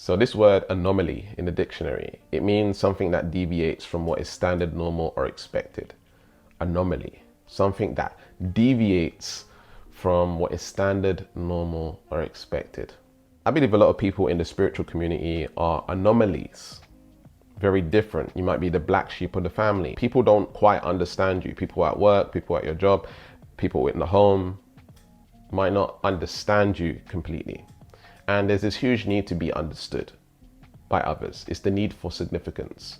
So this word anomaly in the dictionary, it means something that deviates from what is standard, normal, or expected. Anomaly, something that deviates from what is standard, normal, or expected. I believe a lot of people in the spiritual community are anomalies. Very different. You might be the black sheep of the family. People don't quite understand you. People at work, people at your job, people in the home might not understand you completely. And there's this huge need to be understood by others. It's the need for significance.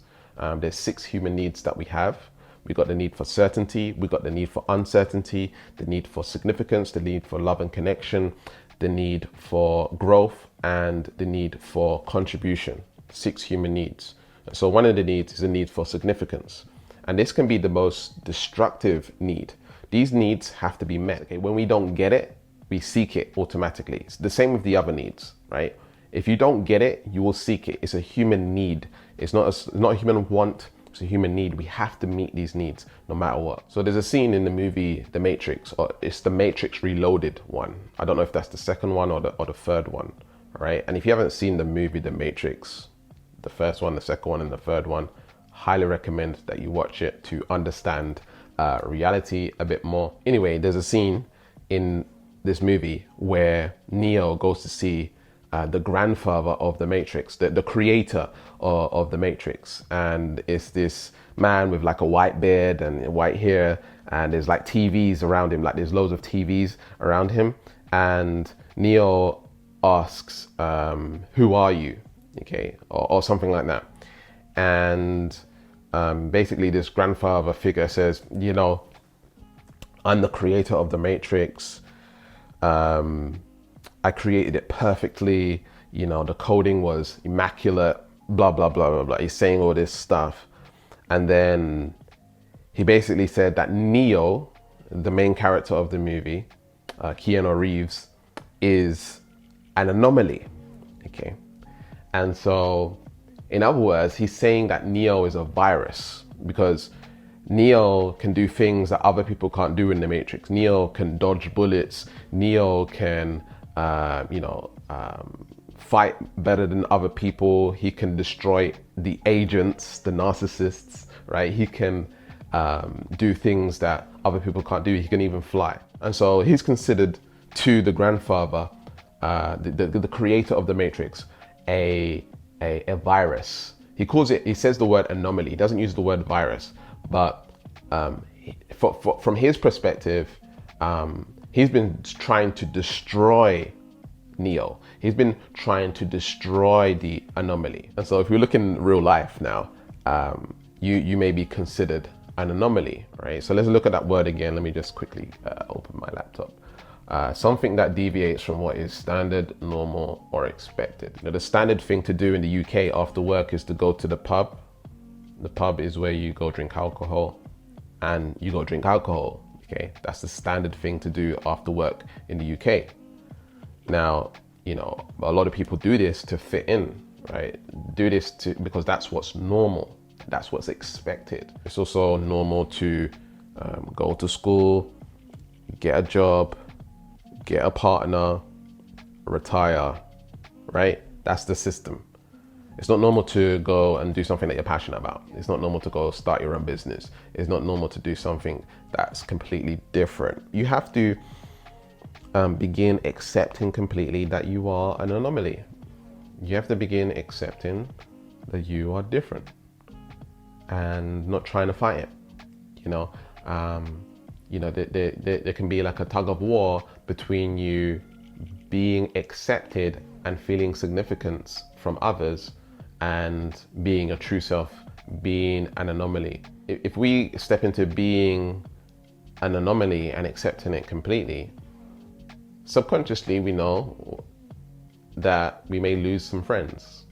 There's 6 human needs that we have. We've got the need for certainty, we've got the need for uncertainty, the need for significance, the need for love and connection, the need for growth, and the need for contribution. 6 human needs. So one of the needs is a need for significance. And this can be the most destructive need. These needs have to be met. Okay? When we don't get it, we seek it automatically. It's the same with the other needs, right? If you don't get it, you will seek it. It's a human need. It's not a human want, it's a human need. We have to meet these needs no matter what. So there's a scene in the movie The Matrix, or it's The Matrix Reloaded one. I don't know if that's the second one or the third one, right? And if you haven't seen the movie The Matrix, the first one, the second one, and the third one, highly recommend that you watch it to understand reality a bit more. Anyway, there's a scene in this movie where Neo goes to see the grandfather of the Matrix, the creator of the Matrix, and it's this man with like a white beard and white hair, and there's like TVs around him, like there's loads of TVs around him, and Neo asks, who are you? Okay, or something like that. And basically this grandfather figure says, you know, I'm the creator of the Matrix. I created it perfectly. You know, the coding was immaculate, blah, blah, blah, blah, blah. He's saying all this stuff. And then he basically said that Neo, the main character of the movie, Keanu Reeves, is an anomaly. Okay. And so, in other words, he's saying that Neo is a virus because Neo can do things that other people can't do in the Matrix. Neo can dodge bullets. Neo can, fight better than other people. He can destroy the agents, the narcissists, right? He can do things that other people can't do. He can even fly. And so he's considered to the grandfather, the creator of the Matrix, a virus. He says the word anomaly. He doesn't use the word virus, but from his perspective, he's been trying to destroy Neo. He's been trying to destroy the anomaly. And so if you look in real life now, you may be considered an anomaly, right? So let's look at that word again. Let me just quickly open my laptop. Something that deviates from what is standard, normal, or expected. Now, the standard thing to do in the UK after work is to go to the pub. The pub is where you go drink alcohol, and you go drink alcohol, okay? That's the standard thing to do after work in the UK. Now, you know, a lot of people do this to fit in, right? Do this because that's what's normal. That's what's expected. It's also normal to go to school, get a job, get a partner, retire, right? That's the system. It's not normal to go and do something that you're passionate about. It's not normal to go start your own business. It's not normal to do something that's completely different. You have to begin accepting completely that you are an anomaly. You have to begin accepting that you are different and not trying to fight it. There can be like a tug of war between you being accepted and feeling significance from others and being a true self, being an anomaly. If we step into being an anomaly and accepting it completely, subconsciously we know that we may lose some friends.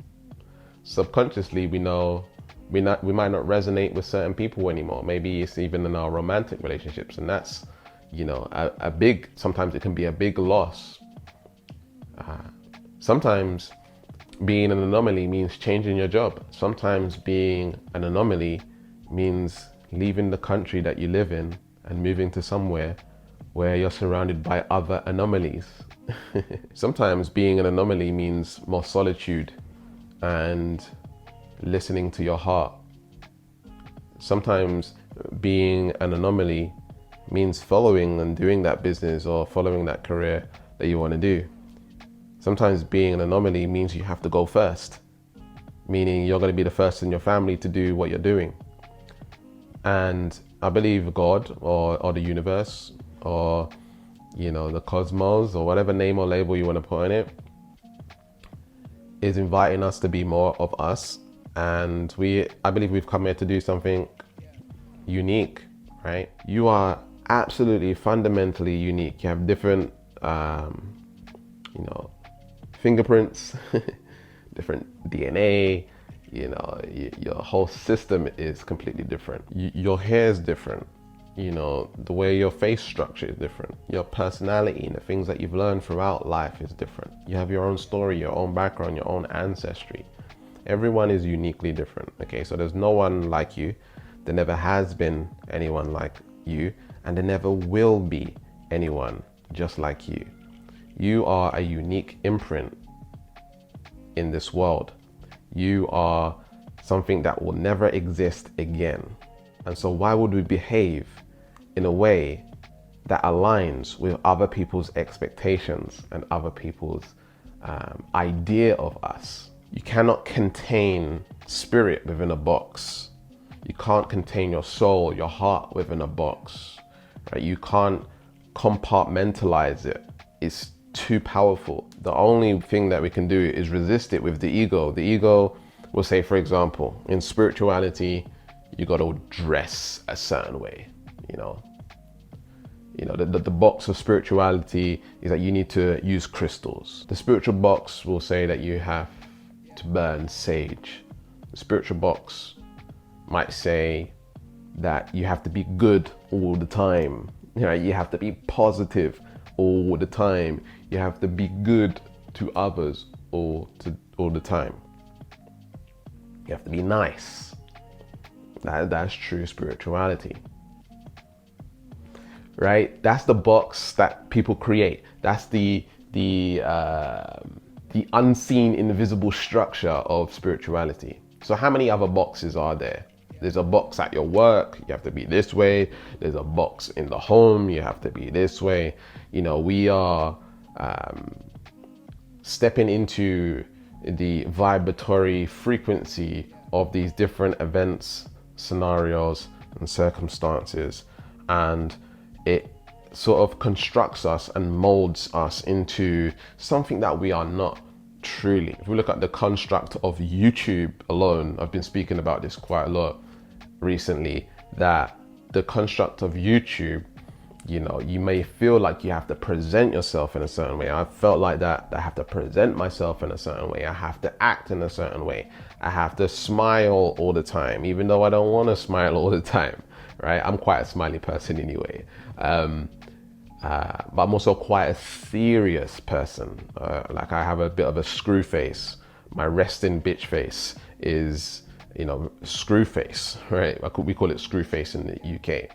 Subconsciously we know we might not resonate with certain people anymore. Maybe it's even in our romantic relationships, and that's, sometimes it can be a big loss. Sometimes being an anomaly means changing your job. Sometimes being an anomaly means leaving the country that you live in and moving to somewhere where you're surrounded by other anomalies. Sometimes being an anomaly means more solitude. and listening to your heart. Sometimes being an anomaly means following and doing that business or following that career that you want to do. Sometimes being an anomaly means you have to go first, meaning you're going to be the first in your family to do what you're doing. And I believe God or the universe or, you know, the cosmos or whatever name or label you want to put on it is inviting us to be more of us. And I believe we've come here to do something unique, right? You are absolutely fundamentally unique. You have different, you know, fingerprints, different DNA, you know, your whole system is completely different. Your hair is different. You know, the way your face structure is different. Your personality and the things that you've learned throughout life is different. You have your own story, your own background, your own ancestry. Everyone is uniquely different, okay? So there's no one like you. There never has been anyone like you, and there never will be anyone just like you. You are a unique imprint in this world. You are something that will never exist again. And so why would we behave in a way that aligns with other people's expectations and other people's idea of us? You cannot contain spirit within a box. You can't contain your soul, your heart within a box, right? You can't compartmentalize it. It's too powerful. The only thing that we can do is resist it with the ego. The ego will say, for example, in spirituality, you got to dress a certain way, you know, the box of spirituality is that you need to use crystals. The spiritual box will say that you have to burn sage. The spiritual box might say that you have to be good all the time. You know, you have to be positive all the time. You have to be good to others all the time. You have to be nice. That's true spirituality, right? That's the box that people create. That's the unseen, invisible structure of spirituality. So how many other boxes are there? There's a box at your work, you have to be this way. There's a box in the home, you have to be this way. You know, we are stepping into the vibratory frequency of these different events, scenarios, and circumstances. And it sort of constructs us and molds us into something that we are not truly. If we look at the construct of YouTube alone, I've been speaking about this quite a lot recently, that the construct of YouTube, you know, you may feel like you have to present yourself in a certain way. I've felt like that. I have to present myself in a certain way. I have to act in a certain way. I have to smile all the time, even though I don't want to smile all the time, right? I'm quite a smiley person anyway. But I'm also quite a serious person. Like I have a bit of a screw face. My resting bitch face is, you know, screw face, right? We call it screw face in the UK.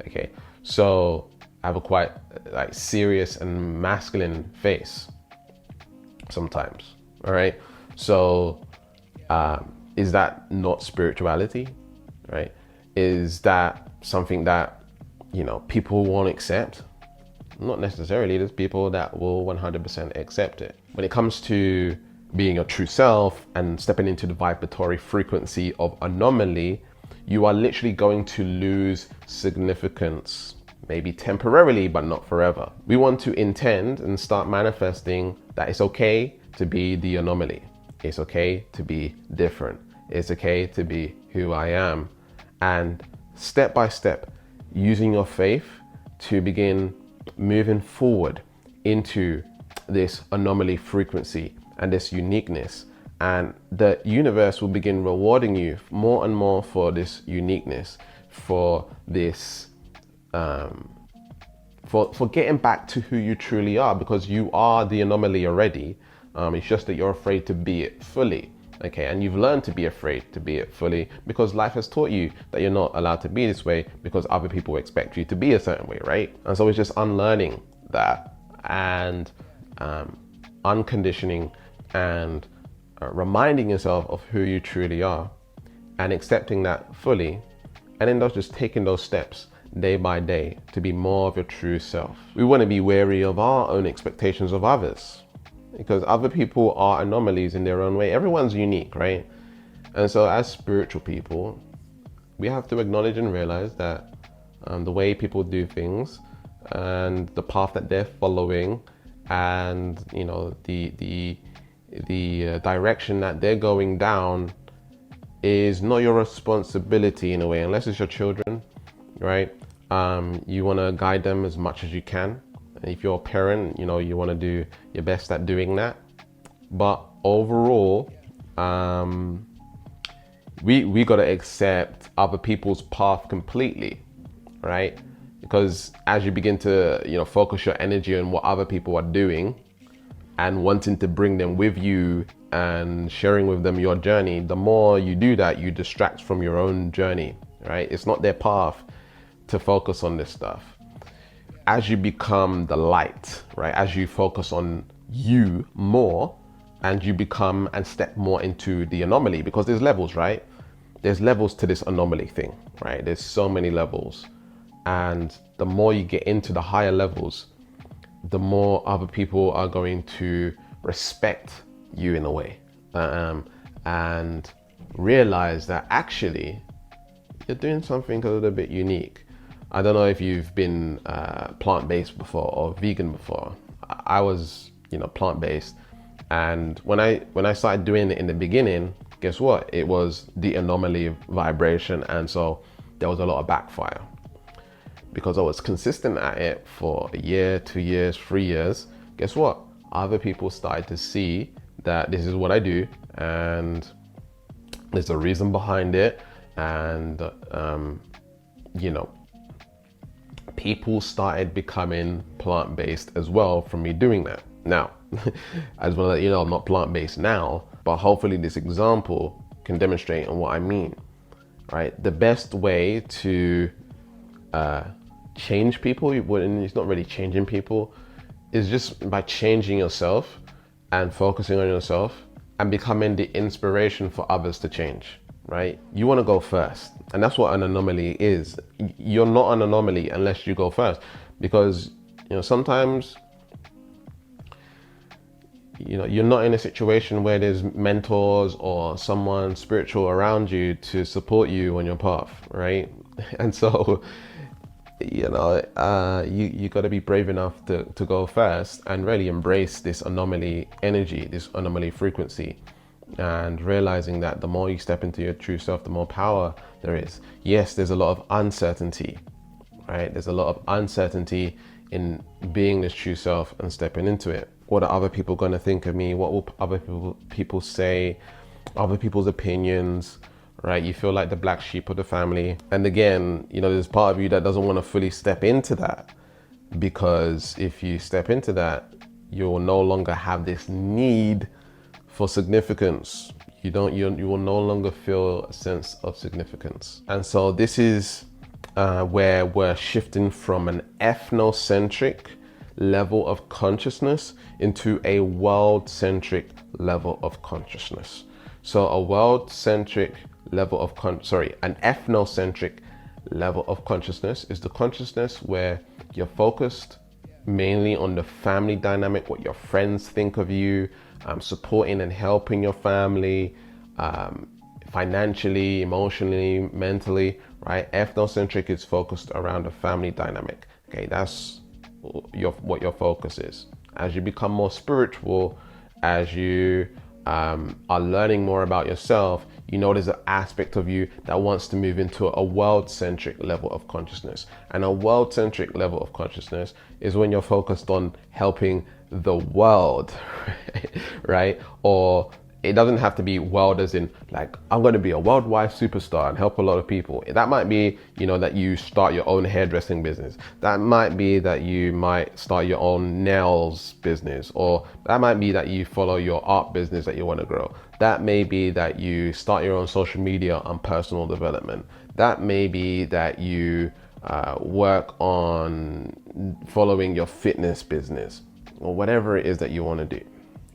Okay, so I have a quite like serious and masculine face sometimes. All right, so is that not spirituality, right? Is that something that, you know, people won't accept? Not necessarily. There's people that will 100% accept it. When it comes to being your true self and stepping into the vibratory frequency of anomaly, you are literally going to lose significance, maybe temporarily, but not forever. We want to intend and start manifesting that it's okay to be the anomaly. It's okay to be different. It's okay to be who I am. And step by step, using your faith to begin moving forward into this anomaly frequency and this uniqueness, and the universe will begin rewarding you more and more for this uniqueness, for this for getting back to who you truly are, because you are the anomaly already. It's just that you're afraid to be it fully. Okay, and you've learned to be afraid to be it fully because life has taught you that you're not allowed to be this way because other people expect you to be a certain way, right? And so it's just unlearning that and unconditioning and reminding yourself of who you truly are and accepting that fully, and then just taking those steps day by day to be more of your true self. We want to be wary of our own expectations of others, because other people are anomalies in their own way. Everyone's unique, right? And so as spiritual people, we have to acknowledge and realize that the way people do things and the path that they're following, and you know, the direction that they're going down is not your responsibility in a way, unless it's your children, right? You want to guide them as much as you can. And if you're a parent, you know, you want to do your best at doing that. But overall, we got to accept other people's path completely, right? Because as you begin to, you know, focus your energy on what other people are doing and wanting to bring them with you and sharing with them your journey, the more you do that, you distract from your own journey, right? It's not their path to focus on this stuff. As you become the light, right? As you focus on you more and you become and step more into the anomaly, because there's levels, right? There's levels to this anomaly thing, right? There's so many levels. And the more you get into the higher levels, the more other people are going to respect you in a way, and realize that actually you're doing something a little bit unique. I don't know if you've been plant-based before or vegan before. I was, you know, plant-based, and when I started doing it in the beginning, guess what? It was the anomaly vibration, and so there was a lot of backfire. Because I was consistent at it for a year, 2 years, 3 years, guess what? Other people started to see that this is what I do and there's a reason behind it. And, you know, people started becoming plant-based as well from me doing that. Now, I just want to let you know I'm not plant-based now, but hopefully this example can demonstrate on what I mean, right? The best way to change people, and it's not really changing people, is just by changing yourself and focusing on yourself and becoming the inspiration for others to change, right? You want to go first, and that's what an anomaly is. You're not an anomaly unless you go first, because you know, sometimes, you know, you're not in a situation where there's mentors or someone spiritual around you to support you on your path, right? And so, you know, you got to be brave enough to go first and really embrace this anomaly energy, this anomaly frequency, and realizing that the more you step into your true self, the more power there is. Yes, there's a lot of uncertainty, right? There's a lot of uncertainty in being this true self and stepping into it. What are other people going to think of me? What will other people say? Other people's opinions, right? You feel like the black sheep of the family. And again, you know, there's part of you that doesn't want to fully step into that, because if you step into that, you will no longer have this need for significance. You will no longer feel a sense of significance. And so this is where we're shifting from an ethnocentric level of consciousness into a world-centric level of consciousness. So a world-centric level of an ethnocentric level of consciousness is the consciousness where you're focused mainly on the family dynamic, what your friends think of you, supporting and helping your family, financially, emotionally, mentally, right? Ethnocentric is focused around the family dynamic. Okay, that's what your focus is. As you become more spiritual, as you are learning more about yourself, you know there's an aspect of you that wants to move into a world-centric level of consciousness. And a world-centric level of consciousness is when you're focused on helping the world, right? Or it doesn't have to be world as in like, I'm going to be a worldwide superstar and help a lot of people. That might be, you know, that you start your own hairdressing business. That might be that you might start your own nails business, or that might be that you follow your art business that you want to grow. That may be that you start your own social media and personal development. That may be that you work on following your fitness business, or whatever it is that you want to do,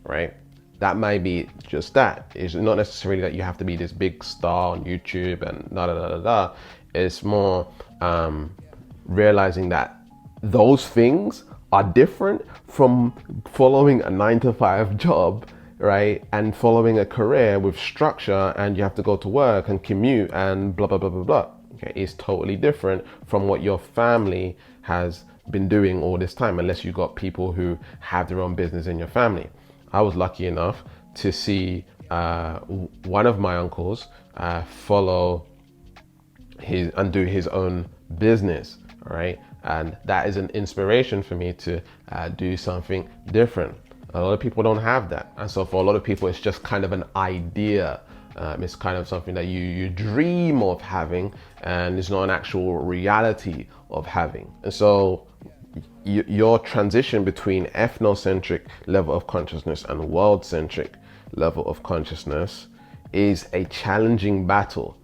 right? that might be just that. It's not necessarily that you have to be this big star on YouTube and da da da da da. It's more realizing that those things are different from following a 9-to-5 job, right? And following a career with structure, and you have to go to work and commute and blah, blah, blah, blah, blah. Okay, it's totally different from what your family has been doing all this time, unless you got people who have their own business in your family. I was lucky enough to see one of my uncles follow his and do his own business, all right? And that is an inspiration for me to do something different. A lot of people don't have that. And so for a lot of people, it's just kind of an idea. It's kind of something that you dream of having, and it's not an actual reality of having. And so your transition between ethnocentric level of consciousness and world-centric level of consciousness is a challenging battle.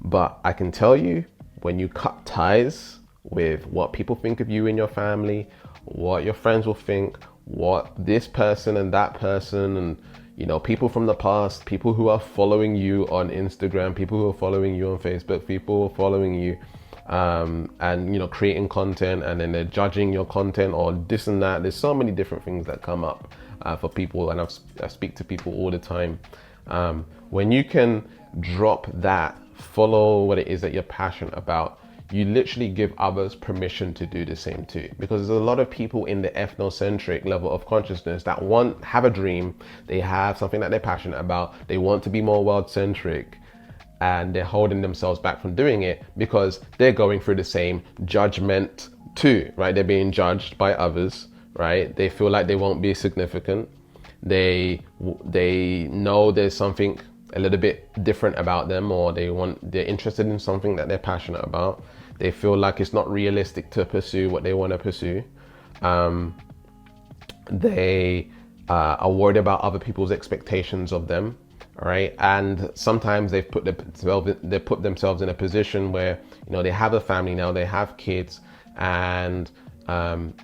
But I can tell you, when you cut ties with what people think of you in your family, what your friends will think, what this person and that person, and people from the past, people who are following you on Instagram, people who are following you on Facebook, people who are following you and creating content, and then they're judging your content or this and that. There's so many different things that come up for people, and I speak to people all the time. When you can drop that, follow what it is that you're passionate about, you literally give others permission to do the same too. Because there's a lot of people in the ethnocentric level of consciousness that have a dream, they have something that they're passionate about, they want to be more world-centric, and they're holding themselves back from doing it because they're going through the same judgment too, right? They're being judged by others, right? They feel like they won't be significant. They know there's something a little bit different about them, or they're interested in something that they're passionate about. They feel like it's not realistic to pursue what they want to pursue. They are worried about other people's expectations of them, right? And sometimes they put themselves in a position where they have a family now, they have kids, and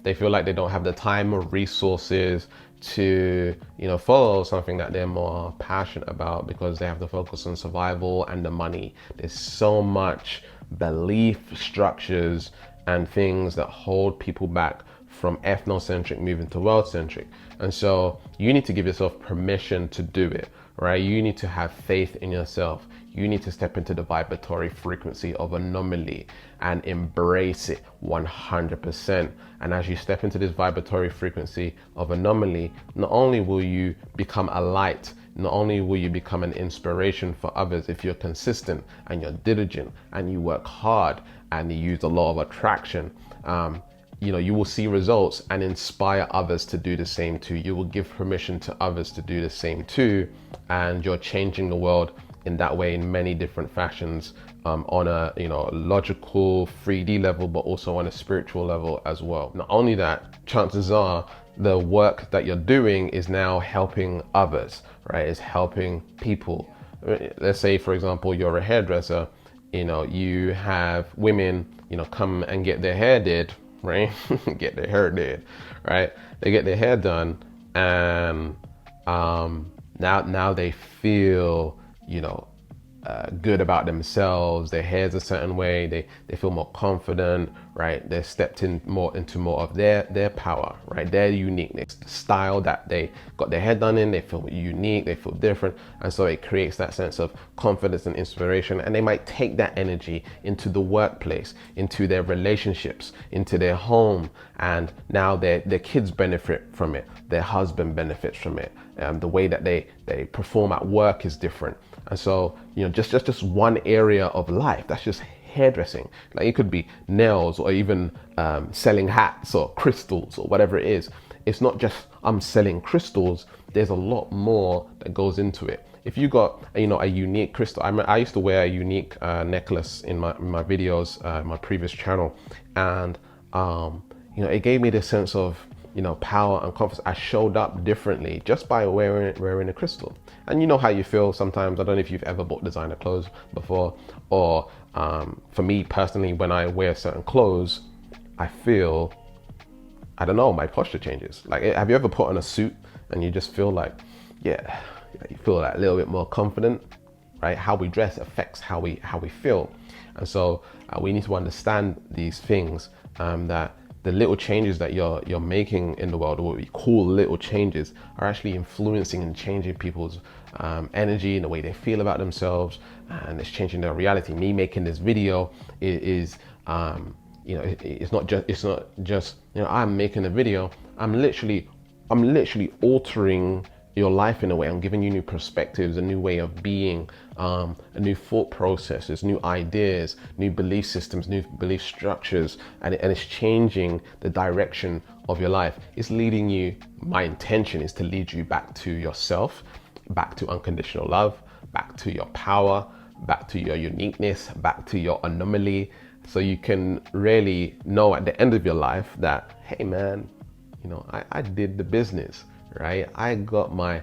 they feel like they don't have the time or resources to follow something that they're more passionate about, because they have to focus on survival and the money. There's so much belief structures and things that hold people back from ethnocentric moving to world-centric. And so you need to give yourself permission to do it, right? You need to have faith in yourself. You need to step into the vibratory frequency of Anomaly and embrace it 100%. And as you step into this vibratory frequency of Anomaly, not only will you become a light, not only will you become an inspiration for others if you're consistent and you're diligent and you work hard and you use the law of attraction, you will see results and inspire others to do the same too. You will give permission to others to do the same too, and you're changing the world in that way in many different fashions, on a logical 3D level, but also on a spiritual level as well. Not only that, chances are the work that you're doing is now helping others, right? It's helping people. Let's say, for example, you're a hairdresser, you have women, come and get their hair did, right? Get their hair did, right? They get their hair done, and now they feel good about themselves. Their hair's a certain way, they feel more confident, right? They're stepped into more of their power, right? Their uniqueness, the style that they got their hair done in, they feel unique, they feel different, and so it creates that sense of confidence and inspiration. And they might take that energy into the workplace, into their relationships, into their home, and now their kids benefit from it, their husband benefits from it. The way that they perform at work is different. And so, just one area of life, that's just hairdressing. Like, it could be nails, or even selling hats or crystals or whatever it is. It's not just I'm selling crystals. There's a lot more that goes into it. If you got a unique crystal, I used to wear a unique necklace in my videos, my previous channel, and it gave me this sense of power and confidence. I showed up differently just by wearing a crystal. And you know how you feel sometimes. I don't know if you've ever bought designer clothes before, or for me personally, when I wear certain clothes, I feel, I don't know, my posture changes. Like, have you ever put on a suit and you just feel like yeah, you feel that a little bit more confident, right? How we dress affects how we feel. And so we need to understand these things, that the little changes that you're making in the world, or what we call little changes, are actually influencing and changing people's energy and the way they feel about themselves, and it's changing their reality. Me making this video is it's not just I'm making a video. I'm literally altering your life in a way. I'm giving you new perspectives, a new way of being, a new thought processes, new ideas, new belief systems, new belief structures, and it's changing the direction of your life. It's leading you, my intention is to lead you back to yourself, back to unconditional love, back to your power, back to your uniqueness, back to your anomaly, so you can really know at the end of your life that, hey man, I did the business, right? I got my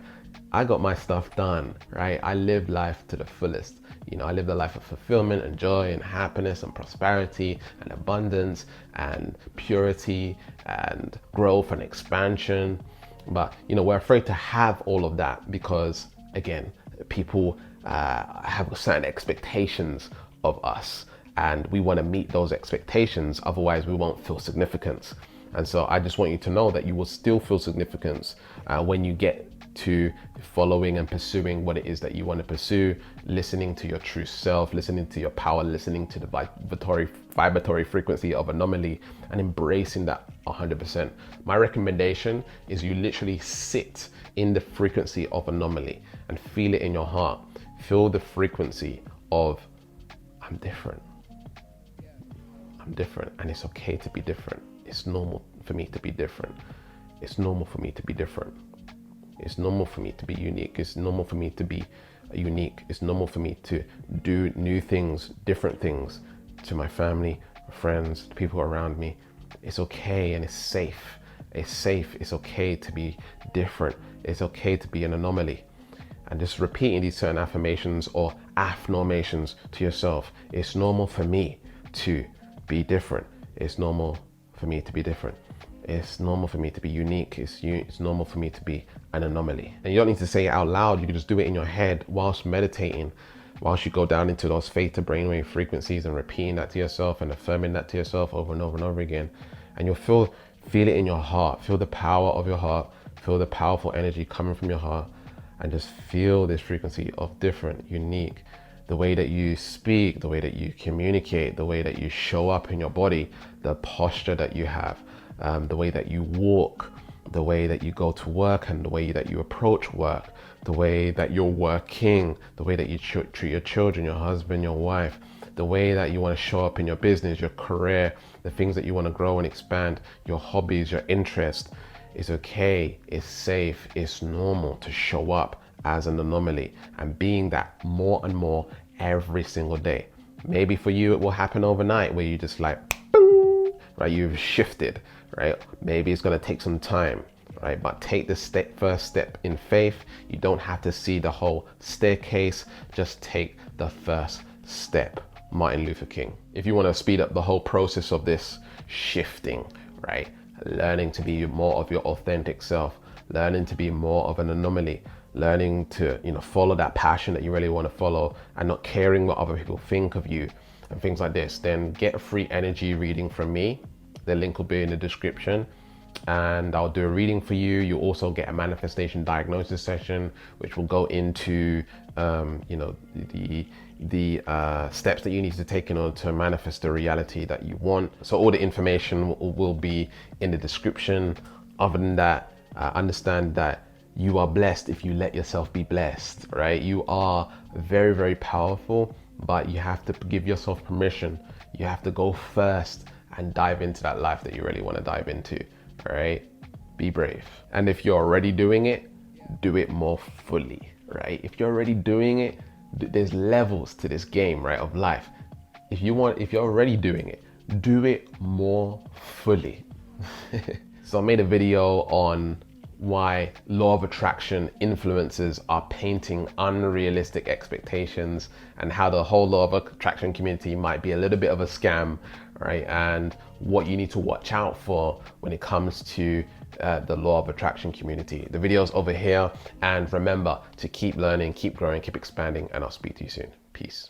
stuff done, right? I lived life to the fullest. I lived a life of fulfillment and joy and happiness and prosperity and abundance and purity and growth and expansion. But we're afraid to have all of that because, again, people have certain expectations of us, and we want to meet those expectations. Otherwise, we won't feel significance. And so I just want you to know that you will still feel significance when you get to following and pursuing what it is that you want to pursue, listening to your true self, listening to your power, listening to the vibratory frequency of Anomaly, and embracing that 100%. My recommendation is you literally sit in the frequency of Anomaly and feel it in your heart. Feel the frequency of, I'm different. I'm different, and it's okay to be different. It's normal for me to be different. It's normal for me to be different. It's normal for me to be unique. It's normal for me to be unique. It's normal for me to do new things, different things to my family, friends, people around me. It's okay and it's safe. It's safe. It's okay to be different. It's okay to be an anomaly. And just repeating these certain affirmations or affirmations to yourself. It's normal for me to be different. It's normal for me to be different. It's normal for me to be unique. It's normal for me to be an anomaly. And you don't need to say it out loud. You can just do it in your head whilst meditating, whilst you go down into those theta brainwave frequencies and repeating that to yourself and affirming that to yourself over and over and over again. And you'll feel it in your heart. Feel the power of your heart. Feel the powerful energy coming from your heart, and just feel this frequency of different, unique. The way that you speak, the way that you communicate, the way that you show up in your body, the posture that you have, the way that you walk, the way that you go to work and the way that you approach work, the way that you're working, the way that you treat your children, your husband, your wife, the way that you want to show up in your business, your career, the things that you want to grow and expand, your hobbies, your interests. It's okay, it's safe, it's normal to show up as an anomaly, and being that more and more every single day. Maybe for you it will happen overnight where you just like, boom, right? You've shifted, right? Maybe it's going to take some time, right? But take the first step in faith. You don't have to see the whole staircase. Just take the first step. Martin Luther King. If you want to speed up the whole process of this shifting, right? Learning to be more of your authentic self, learning to be more of an anomaly, learning to follow that passion that you really want to follow and not caring what other people think of you and things like this, then get a free energy reading from me. The link will be in the description, and I'll do a reading for you. You also get a manifestation diagnosis session, which will go into the steps that you need to take in order to manifest the reality that you want. So all the information will be in the description. Other than that, understand that you are blessed if you let yourself be blessed, right? You are very, very powerful, but you have to give yourself permission. You have to go first and dive into that life that you really want to dive into, all right? Be brave. And if you're already doing it, do it more fully, right? If you're already doing it, there's levels to this game, right, of life. If you're already doing it, do it more fully. So I made a video on why law of attraction influencers are painting unrealistic expectations, and how the whole law of attraction community might be a little bit of a scam, right? And what you need to watch out for when it comes to the law of attraction community. The video's over here, and remember to keep learning, keep growing, keep expanding, and I'll speak to you soon. Peace.